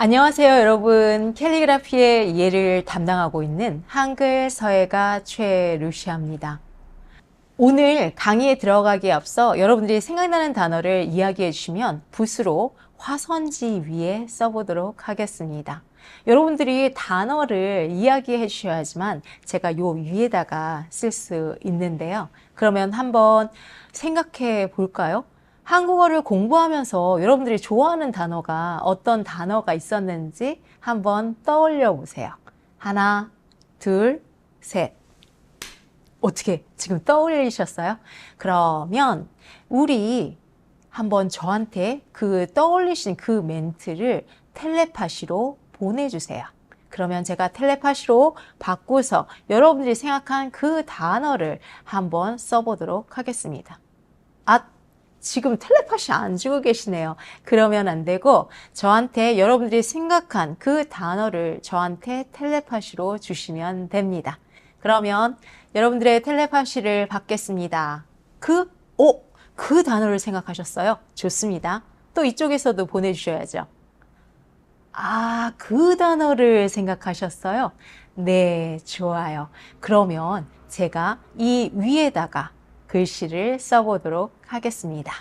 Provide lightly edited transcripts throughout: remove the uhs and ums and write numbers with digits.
안녕하세요, 여러분. 캘리그라피의 예를 담당하고 있는 한글 서예가 최루시아입니다. 오늘 강의에 들어가기에 앞서 여러분들이 생각나는 단어를 이야기해 주시면 붓으로 화선지 위에 써보도록 하겠습니다. 여러분들이 단어를 이야기해 주셔야지만 제가 요 위에다가 쓸 수 있는데요. 그러면 한번 생각해 볼까요? 한국어를 공부하면서 여러분들이 좋아하는 단어가 어떤 단어가 있었는지 한번 떠올려 보세요. 하나, 둘, 셋. 어떻게 지금 떠올리셨어요? 그러면 우리 한번 저한테 그 떠올리신 그 멘트를 텔레파시로 보내주세요. 그러면 제가 텔레파시로 바꾸서 여러분들이 생각한 그 단어를 한번 써보도록 하겠습니다. 지금 텔레파시 안 주고 계시네요. 그러면 안 되고 저한테 여러분들이 생각한 그 단어를 저한테 텔레파시로 주시면 됩니다. 그러면 여러분들의 텔레파시를 받겠습니다. 그 단어를 생각하셨어요? 좋습니다. 또 이쪽에서도 보내주셔야죠. 그 단어를 생각하셨어요? 네, 좋아요. 그러면 제가 이 위에다가 글씨를 써보도록 하겠습니다.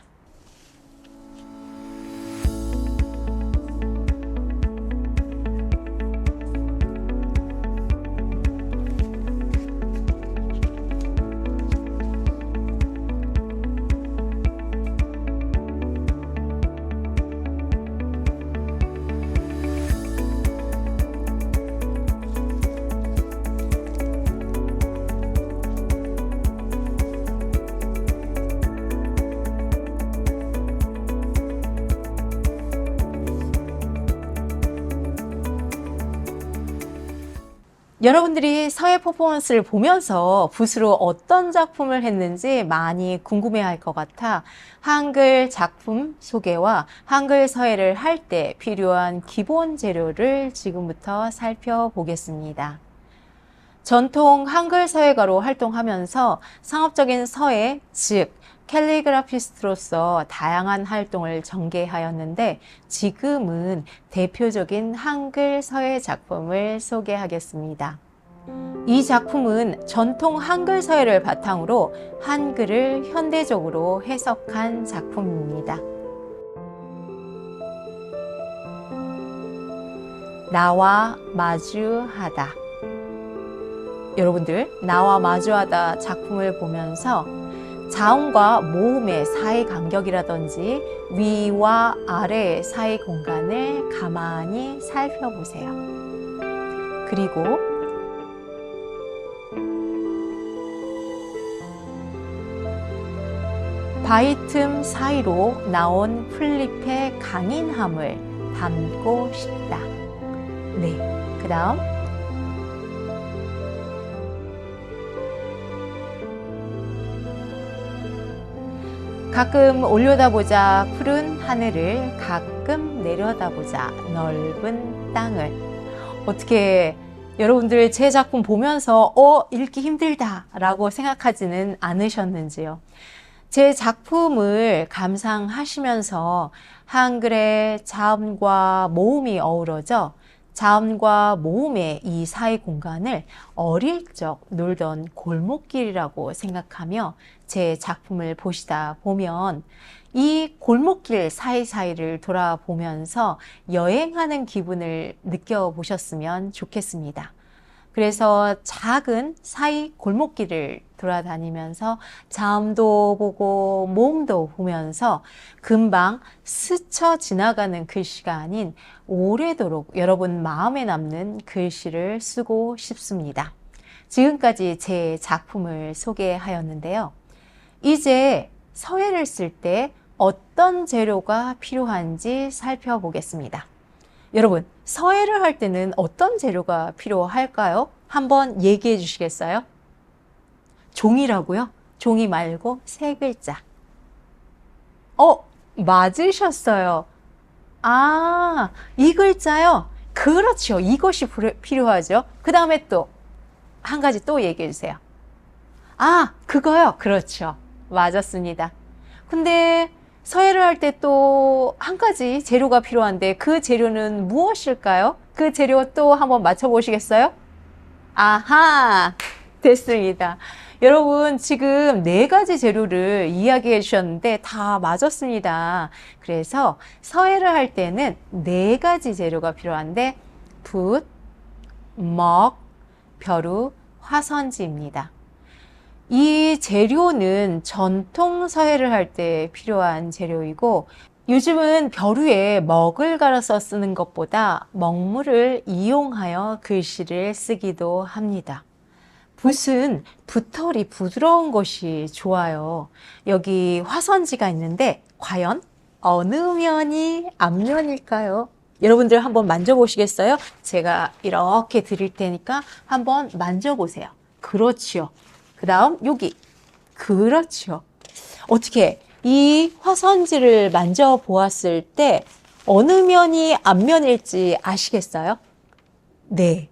여러분들이 서예 퍼포먼스를 보면서 붓으로 어떤 작품을 했는지 많이 궁금해할 것 같아 한글 작품 소개와 한글 서예를 할 때 필요한 기본 재료를 지금부터 살펴보겠습니다. 전통 한글 서예가로 활동하면서 상업적인 서예, 즉 캘리그라피스트로서 다양한 활동을 전개하였는데 지금은 대표적인 한글 서예 작품을 소개하겠습니다. 이 작품은 전통 한글 서예를 바탕으로 한글을 현대적으로 해석한 작품입니다. 나와 마주하다. 여러분들, 나와 마주하다 작품을 보면서 자음과 모음의 사이 간격이라든지 위와 아래의 사이 공간을 가만히 살펴보세요. 그리고 바위 틈 사이로 나온 플립의 강인함을 담고 싶다. 네, 그 다음 가끔 올려다보자 푸른 하늘을, 가끔 내려다보자 넓은 땅을. 어떻게 여러분들 제 작품 보면서 읽기 힘들다 라고 생각하지는 않으셨는지요? 제 작품을 감상하시면서 한글의 자음과 모음이 어우러져 자음과 모음의 이 사이 공간을 어릴 적 놀던 골목길이라고 생각하며 제 작품을 보시다 보면 이 골목길 사이사이를 돌아보면서 여행하는 기분을 느껴보셨으면 좋겠습니다. 그래서 작은 사이 골목길을 돌아다니면서 자음도 보고 모음도 보면서 금방 스쳐 지나가는 글씨가 아닌 오래도록 여러분 마음에 남는 글씨를 쓰고 싶습니다. 지금까지 제 작품을 소개하였는데요. 이제 서예를 쓸 때 어떤 재료가 필요한지 살펴보겠습니다. 여러분, 서예를 할 때는 어떤 재료가 필요할까요? 한번 얘기해 주시겠어요? 종이라고요? 종이 말고 세 글자. 맞으셨어요. 이 글자요? 그렇죠. 이것이 필요하죠. 그 다음에 또 한 가지 또 얘기해 주세요. 그거요? 그렇죠. 맞았습니다. 근데 서예를 할 때 또 한 가지 재료가 필요한데 그 재료는 무엇일까요? 그 재료 또 한번 맞춰보시겠어요? 아하, 됐습니다. 여러분, 지금 네 가지 재료를 이야기해 주셨는데 다 맞았습니다. 그래서 서예를 할 때는 네 가지 재료가 필요한데 붓, 먹, 벼루, 화선지입니다. 이 재료는 전통 서예를 할 때 필요한 재료이고 요즘은 벼루에 먹을 갈아서 쓰는 것보다 먹물을 이용하여 글씨를 쓰기도 합니다. 붓은 붓털이 부드러운 것이 좋아요. 여기 화선지가 있는데 과연 어느 면이 앞면일까요? 여러분들 한번 만져보시겠어요? 제가 이렇게 드릴 테니까 한번 만져보세요. 그렇지요. 그 다음 여기. 그렇지요. 어떻게 이 화선지를 만져보았을 때 어느 면이 앞면일지 아시겠어요? 네.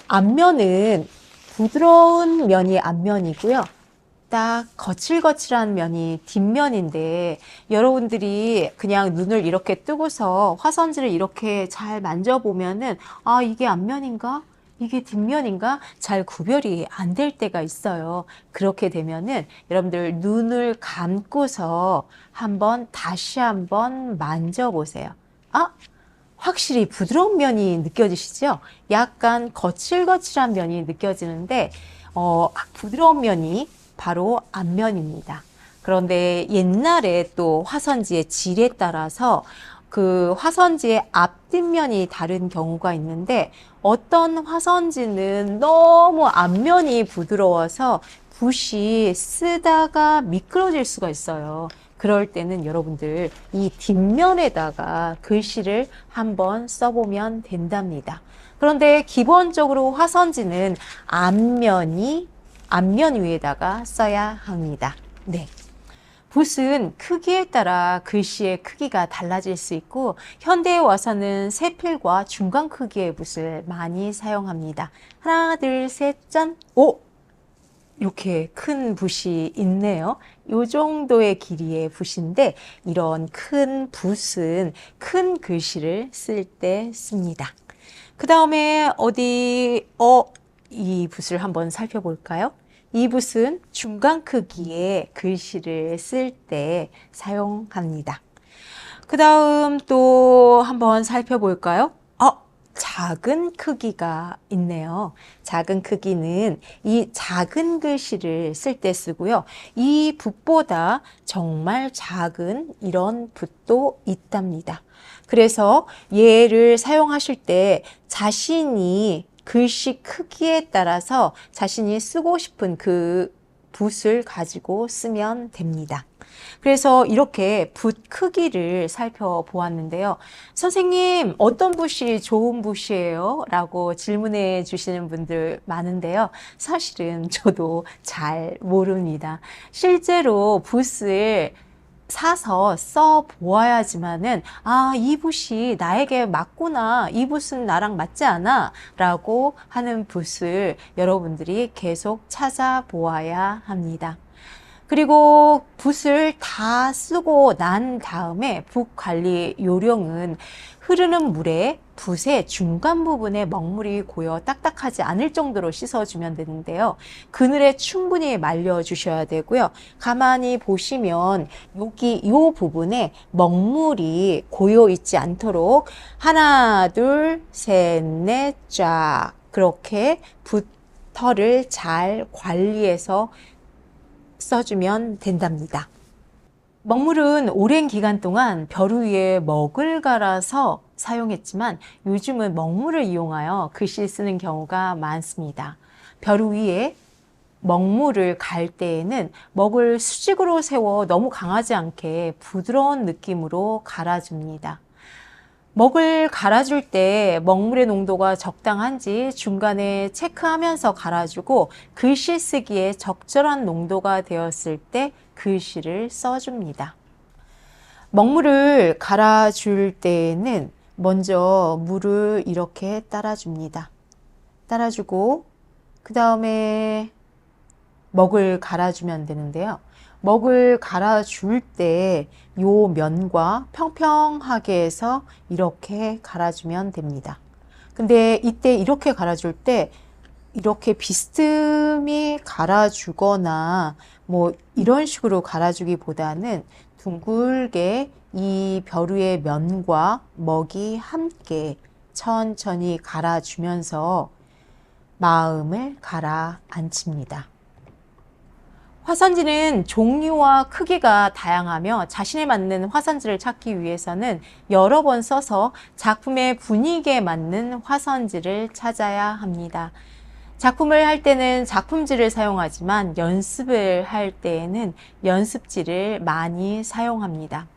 앞면은 부드러운 면이 앞면이고요. 딱 거칠거칠한 면이 뒷면인데 여러분들이 그냥 눈을 이렇게 뜨고서 화선지를 이렇게 잘 만져보면은 아, 이게 앞면인가? 이게 뒷면인가? 잘 구별이 안 될 때가 있어요. 그렇게 되면은 여러분들 눈을 감고서 다시 한번 만져보세요. 아, 확실히 부드러운 면이 느껴지시죠? 약간 거칠거칠한 면이 느껴지는데 부드러운 면이 바로 앞면입니다. 그런데 옛날에 또 화선지의 질에 따라서 그 화선지의 앞뒷면이 다른 경우가 있는데 어떤 화선지는 너무 앞면이 부드러워서 붓이 쓰다가 미끄러질 수가 있어요. 그럴 때는 여러분들 이 뒷면에다가 글씨를 한번 써보면 된답니다. 그런데 기본적으로 화선지는 앞면 위에다가 써야 합니다. 네. 붓은 크기에 따라 글씨의 크기가 달라질 수 있고 현대에 와서는 세필과 중간 크기의 붓을 많이 사용합니다. 하나, 둘, 셋, 짠! 오! 이렇게 큰 붓이 있네요. 이 정도의 길이의 붓인데 이런 큰 붓은 큰 글씨를 쓸 때 씁니다. 그 다음에 이 붓을 한번 살펴볼까요? 이 붓은 중간 크기의 글씨를 쓸 때 사용합니다. 그 다음 또 한번 살펴볼까요? 작은 크기가 있네요. 작은 크기는 이 작은 글씨를 쓸 때 쓰고요. 이 붓보다 정말 작은 이런 붓도 있답니다. 그래서 얘를 사용하실 때 자신이 글씨 크기에 따라서 자신이 쓰고 싶은 그 붓을 가지고 쓰면 됩니다. 그래서 이렇게 붓 크기를 살펴보았는데요. 선생님, 어떤 붓이 좋은 붓이에요? 라고 질문해 주시는 분들 많은데요. 사실은 저도 잘 모릅니다. 실제로 붓을 사서 써 보아야지만은 이 붓이 나에게 맞구나, 이 붓은 나랑 맞지 않아 라고 하는 붓을 여러분들이 계속 찾아보아야 합니다. 그리고 붓을 다 쓰고 난 다음에 붓 관리 요령은 흐르는 물에 붓의 중간 부분에 먹물이 고여 딱딱하지 않을 정도로 씻어주면 되는데요. 그늘에 충분히 말려주셔야 되고요. 가만히 보시면 여기 이 부분에 먹물이 고여 있지 않도록 하나, 둘, 셋, 넷, 쫙 그렇게 붓털을 잘 관리해서 써주면 된답니다. 먹물은 오랜 기간 동안 벼루 위에 먹을 갈아서 사용했지만 요즘은 먹물을 이용하여 글씨 쓰는 경우가 많습니다. 벼루 위에 먹물을 갈 때에는 먹을 수직으로 세워 너무 강하지 않게 부드러운 느낌으로 갈아줍니다. 먹을 갈아줄 때 먹물의 농도가 적당한지 중간에 체크하면서 갈아주고 글씨 쓰기에 적절한 농도가 되었을 때 글씨를 써줍니다. 먹물을 갈아줄 때에는 먼저 물을 이렇게 따라줍니다. 따라주고 그 다음에 먹을 갈아주면 되는데요. 먹을 갈아줄 때 요 면과 평평하게 해서 이렇게 갈아주면 됩니다. 근데 이때 이렇게 갈아줄 때 이렇게 비스듬히 갈아주거나 뭐 이런 식으로 갈아주기보다는 둥글게 이 벼루의 면과 먹이 함께 천천히 갈아주면서 마음을 가라앉힙니다. 화선지는 종류와 크기가 다양하며 자신에 맞는 화선지를 찾기 위해서는 여러 번 써서 작품의 분위기에 맞는 화선지를 찾아야 합니다. 작품을 할 때는 작품지를 사용하지만 연습을 할 때에는 연습지를 많이 사용합니다.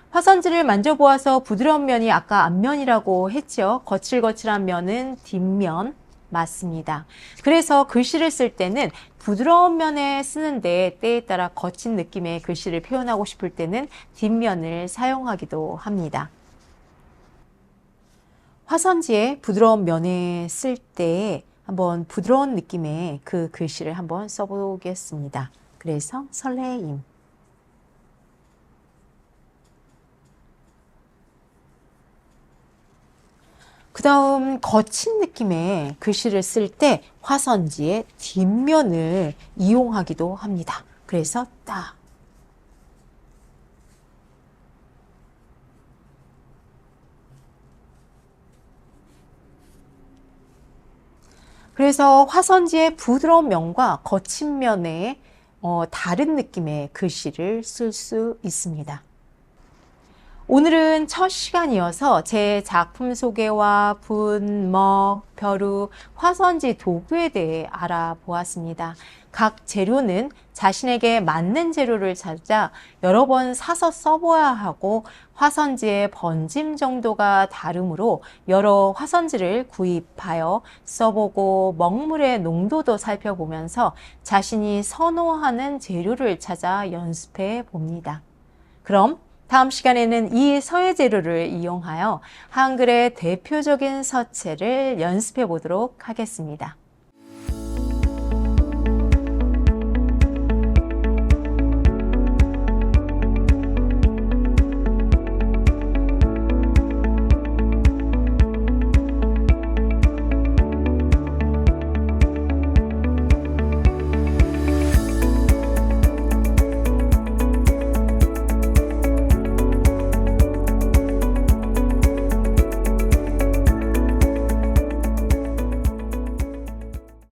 화선지를 만져보아서 부드러운 면이 아까 앞면이라고 했죠. 거칠거칠한 면은 뒷면 맞습니다. 그래서 글씨를 쓸 때는 부드러운 면에 쓰는데 때에 따라 거친 느낌의 글씨를 표현하고 싶을 때는 뒷면을 사용하기도 합니다. 화선지에 부드러운 면에 쓸 때 한번 부드러운 느낌의 그 글씨를 한번 써보겠습니다. 그래서 설레임. 그 다음 거친 느낌의 글씨를 쓸 때 화선지의 뒷면을 이용하기도 합니다. 그래서 딱. 그래서 화선지의 부드러운 면과 거친 면에 다른 느낌의 글씨를 쓸 수 있습니다. 오늘은 첫 시간이어서 제 작품 소개와 분, 먹, 벼루, 화선지 도구에 대해 알아보았습니다. 각 재료는 자신에게 맞는 재료를 찾아 여러 번 사서 써봐야 하고 화선지의 번짐 정도가 다르므로 여러 화선지를 구입하여 써보고 먹물의 농도도 살펴보면서 자신이 선호하는 재료를 찾아 연습해 봅니다. 그럼 다음 시간에는 이 서예 재료를 이용하여 한글의 대표적인 서체를 연습해 보도록 하겠습니다.